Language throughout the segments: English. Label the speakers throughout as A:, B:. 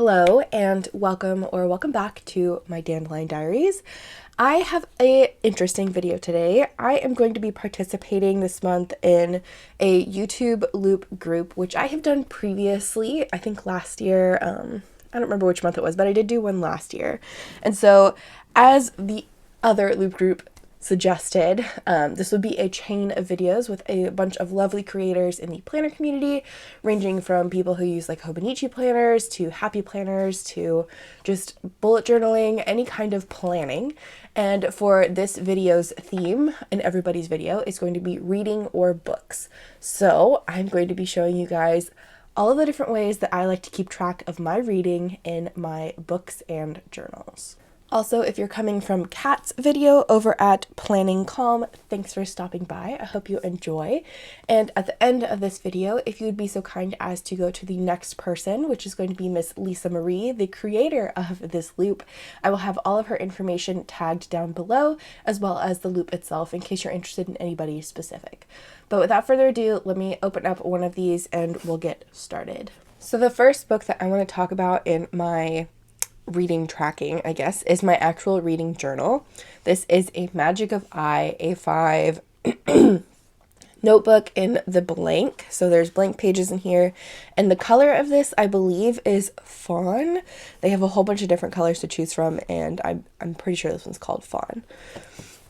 A: Hello and welcome back to my Dandelion Diaries. I have a interesting video today. I am going to be participating this month in a YouTube loop group, which I have done previously, I think last year. I don't remember which month it was, but I did do one last year. And so as the other loop group suggested, this would be a chain of videos with a bunch of lovely creators in the planner community, ranging from people who use like Hobonichi planners to happy planners to just bullet journaling, any kind of planning. And for this video's theme, and everybody's video, is going to be reading or books. So I'm going to be showing you guys all of the different ways that I like to keep track of my reading in my books and journals. Also, if you're coming from Kat's video over at Planning Calm, thanks for stopping by. I hope you enjoy. And at the end of this video, if you would be so kind as to go to the next person, which is going to be Miss Lisa Marie, the creator of this loop, I will have all of her information tagged down below, as well as the loop itself, in case you're interested in anybody specific. But without further ado, let me open up one of these and we'll get started. So the first book that I want to talk about in my reading tracking, I guess, is my actual reading journal. This is a Magic of I A5 notebook in the blank. So there's blank pages in here. And the color of this, I believe, is fawn. They have a whole bunch of different colors to choose from, and I'm pretty sure this one's called fawn.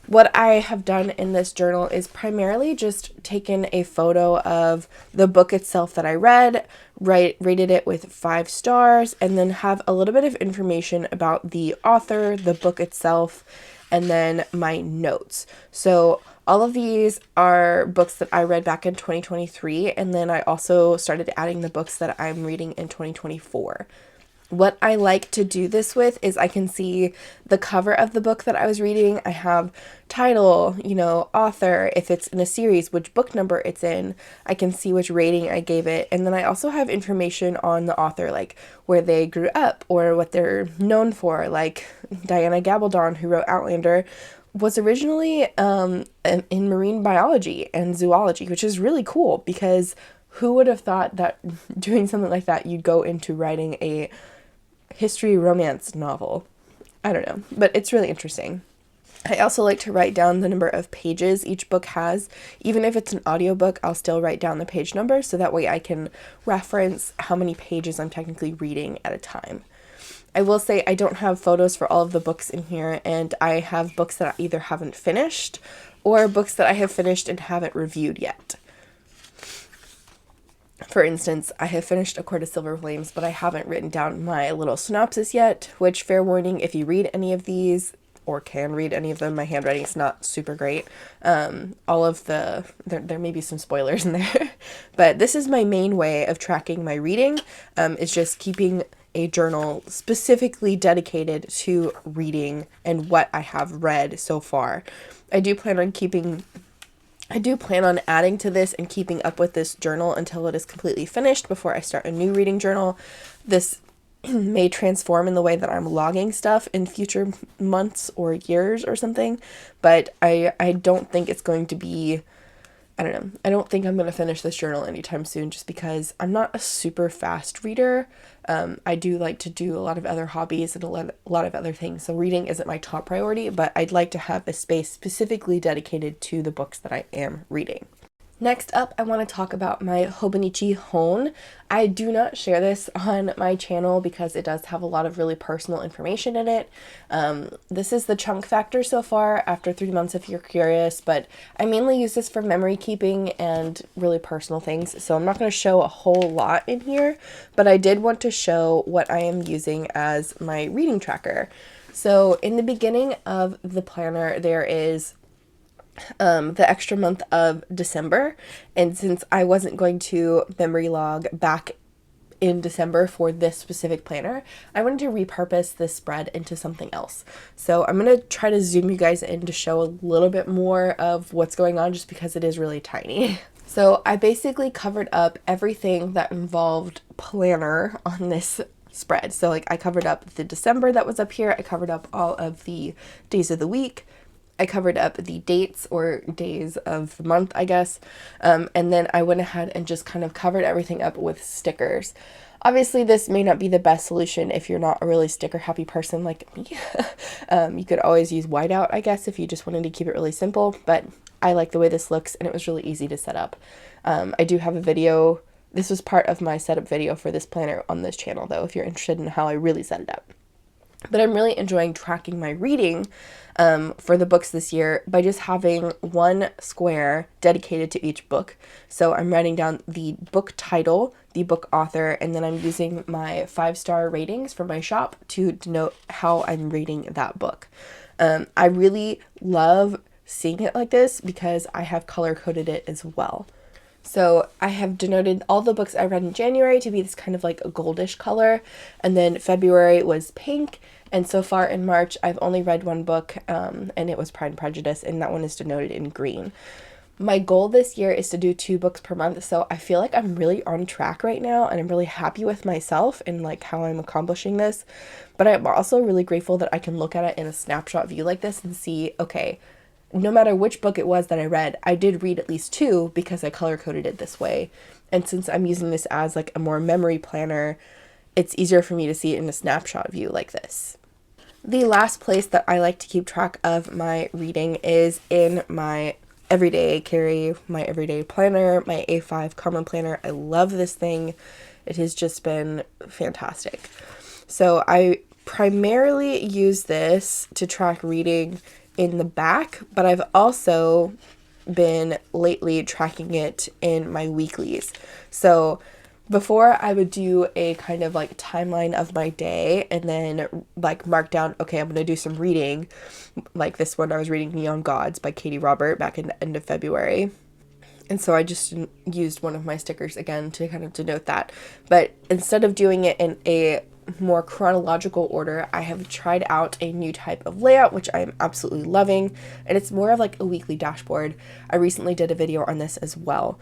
A: What I have done in this journal is primarily just taken a photo of the book itself that I read, rated it with 5 stars, and then have a little bit of information about the author, the book itself, and then my notes. So all of these are books that I read back in 2023, and then I also started adding the books that I'm reading in 2024. What I like to do this with is I can see the cover of the book that I was reading. I have title, author, if it's in a series, which book number it's in. I can see which rating I gave it. And then I also have information on the author, like where they grew up or what they're known for. Like Diana Gabaldon, who wrote Outlander, was originally in marine biology and zoology, which is really cool because who would have thought that doing something like that, you'd go into writing a history romance novel. I don't know, but it's really interesting. I also like to write down the number of pages each book has. Even if it's an audiobook, I'll still write down the page number so that way I can reference how many pages I'm technically reading at a time. I will say I don't have photos for all of the books in here, and I have books that I either haven't finished or books that I have finished and haven't reviewed yet. For instance, I have finished A Court of Silver Flames, but I haven't written down my little synopsis yet, which, fair warning, if you read any of these, or can read any of them, my handwriting is not super great. There may be some spoilers in there, but this is my main way of tracking my reading. It's just keeping a journal specifically dedicated to reading and what I have read so far. I do plan on adding to this and keeping up with this journal until it is completely finished before I start a new reading journal. This may transform in the way that I'm logging stuff in future months or years or something, but I don't think it's going to be, I don't know, I don't think I'm going to finish this journal anytime soon just because I'm not a super fast reader. I do like to do a lot of other hobbies and a lot of other things, so reading isn't my top priority, but I'd like to have a space specifically dedicated to the books that I am reading. Next up, I want to talk about my Hobonichi HON. I do not share this on my channel because it does have a lot of really personal information in it. This is the chunk factor so far after 3 months if you're curious, but I mainly use this for memory keeping and really personal things, so I'm not going to show a whole lot in here, but I did want to show what I am using as my reading tracker. So in the beginning of the planner, there is the extra month of December, and since I wasn't going to memory log back in December for this specific planner, I wanted to repurpose this spread into something else. So I'm going to try to zoom you guys in to show a little bit more of what's going on just because it is really tiny. So I basically covered up everything that involved planner on this spread. So like I covered up the December that was up here, I covered up all of the days of the week, I covered up the dates or days of the month, I guess, and then I went ahead and just kind of covered everything up with stickers. Obviously, this may not be the best solution if you're not a really sticker happy person like me. You could always use whiteout, I guess, if you just wanted to keep it really simple, but I like the way this looks and it was really easy to set up. I do have a video. This was part of my setup video for this planner on this channel, though, if you're interested in how I really set it up. But I'm really enjoying tracking my reading for the books this year by just having one square dedicated to each book. So I'm writing down the book title, the book author, and then I'm using my 5-star ratings from my shop to denote how I'm reading that book. I really love seeing it like this because I have color coded it as well. So I have denoted all the books I read in January to be this kind of like a goldish color, and then February was pink, and so far in March I've only read one book, and it was Pride and Prejudice, and that one is denoted in green. My goal this year is to do 2 books per month, so I feel like I'm really on track right now, and I'm really happy with myself and like how I'm accomplishing this, but I'm also really grateful that I can look at it in a snapshot view like this and see, okay, no matter which book it was that I read, I did read at least 2 because I color coded it this way. And since I'm using this as like a more memory planner, it's easier for me to see it in a snapshot view like this. The last place that I like to keep track of my reading is in my everyday carry, my everyday planner, my A5 common planner. I love this thing. It has just been fantastic. So I primarily use this to track reading in the back, but I've also been lately tracking it in my weeklies. So before I would do a kind of like timeline of my day and then like mark down, okay, I'm going to do some reading. Like this one, I was reading Neon Gods by Katie Robert back in the end of February. And so I just used one of my stickers again to kind of denote that. But instead of doing it in a more chronological order, I have tried out a new type of layout, which I am absolutely loving, and it's more of like a weekly dashboard. I recently did a video on this as well.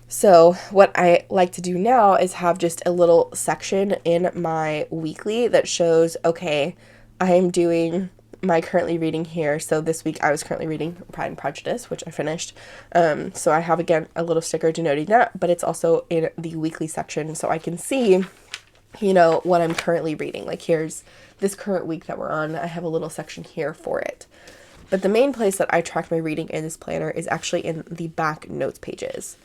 A: So what I like to do now is have just a little section in my weekly that shows, okay, I am doing my currently reading here. So this week I was currently reading Pride and Prejudice, which I finished. So I have again a little sticker denoting that, but it's also in the weekly section so I can see, you know, what I'm currently reading. Like here's this current week that we're on. I have a little section here for it. But the main place that I track my reading in this planner is actually in the back notes pages.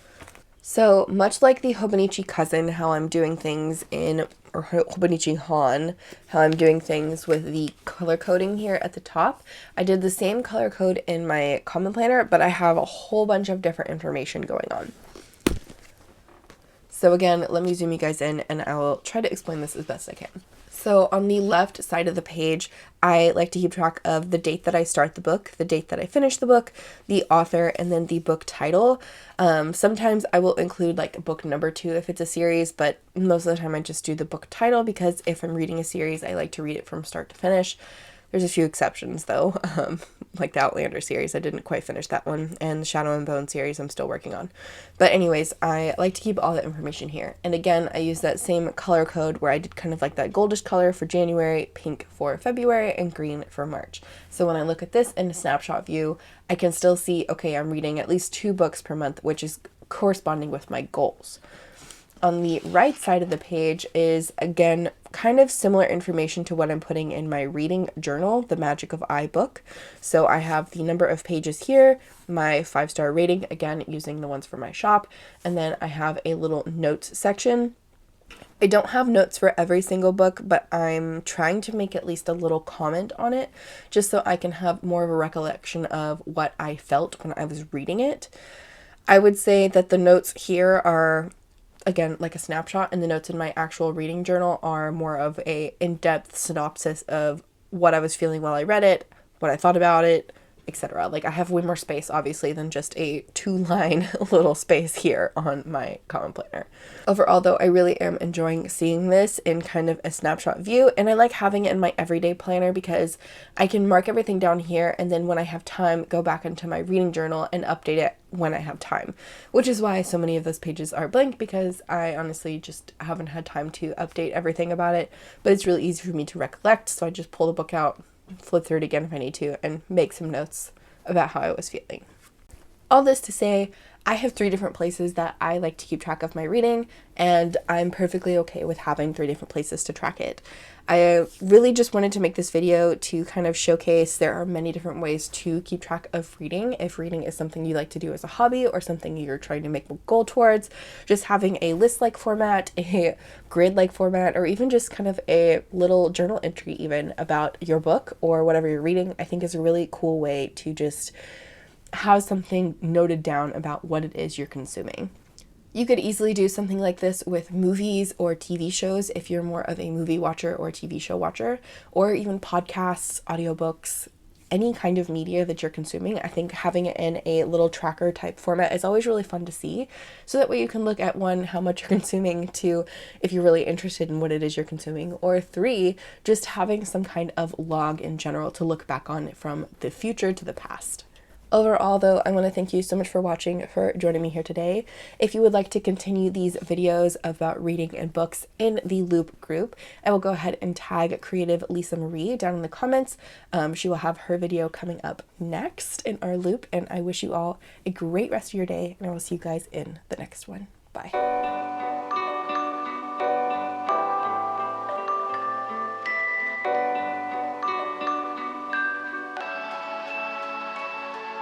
A: So much like the Hobonichi HON, how I'm doing things in, or Hobonichi HON, how I'm doing things with the color coding here at the top, I did the same color code in my common planner, but I have a whole bunch of different information going on. So again, let me zoom you guys in and I will try to explain this as best I can. So on the left side of the page, I like to keep track of the date that I start the book, the date that I finish the book, the author, and then the book title. Sometimes I will include like book number 2 if it's a series, but most of the time I just do the book title because if I'm reading a series, I like to read it from start to finish. There's a few exceptions though, like the Outlander series, I didn't quite finish that one, and the Shadow and Bone series I'm still working on. But anyways, I like to keep all that information here. And again, I use that same color code where I did kind of like that goldish color for January, pink for February, and green for March. So when I look at this in a snapshot view, I can still see, okay, I'm reading at least 2 books per month, which is corresponding with my goals. On the right side of the page is, again, kind of similar information to what I'm putting in my reading journal, The Magic of I book. So I have the number of pages here, my 5-star rating, again, using the ones for my shop, and then I have a little notes section. I don't have notes for every single book, but I'm trying to make at least a little comment on it, just so I can have more of a recollection of what I felt when I was reading it. I would say that the notes here are, again, like a snapshot, and the notes in my actual reading journal are more of a in-depth synopsis of what I was feeling while I read it, what I thought about it, etc. Like I have way more space obviously than just a 2-line little space here on my common planner. Overall though, I really am enjoying seeing this in kind of a snapshot view, and I like having it in my everyday planner because I can mark everything down here and then when I have time go back into my reading journal and update it when I have time, which is why so many of those pages are blank, because I honestly just haven't had time to update everything about it. But it's really easy for me to recollect, so I just pull the book out, flip through it again if I need to, and make some notes about how I was feeling. All this to say, I have 3 different places that I like to keep track of my reading, and I'm perfectly okay with having 3 different places to track it. I really just wanted to make this video to kind of showcase there are many different ways to keep track of reading. If reading is something you like to do as a hobby or something you're trying to make a goal towards, just having a list-like format, a grid-like format, or even just kind of a little journal entry even about your book or whatever you're reading, I think is a really cool way to just have something noted down about what it is you're consuming. You could easily do something like this with movies or TV shows if you're more of a movie watcher or TV show watcher, or even podcasts, audiobooks, any kind of media that you're consuming. I think having it in a little tracker type format is always really fun to see. So that way you can look at 1, how much you're consuming, 2, if you're really interested in what it is you're consuming, or 3, just having some kind of log in general to look back on from the future to the past. Overall, though, I want to thank you so much for watching, for joining me here today. If you would like to continue these videos about reading and books in the Loop group, I will go ahead and tag creative 𝗬𝘃𝗵𝗏 down in the comments. She will have her video coming up next in our loop, and I wish you all a great rest of your day, and I will see you guys in the next one. Bye.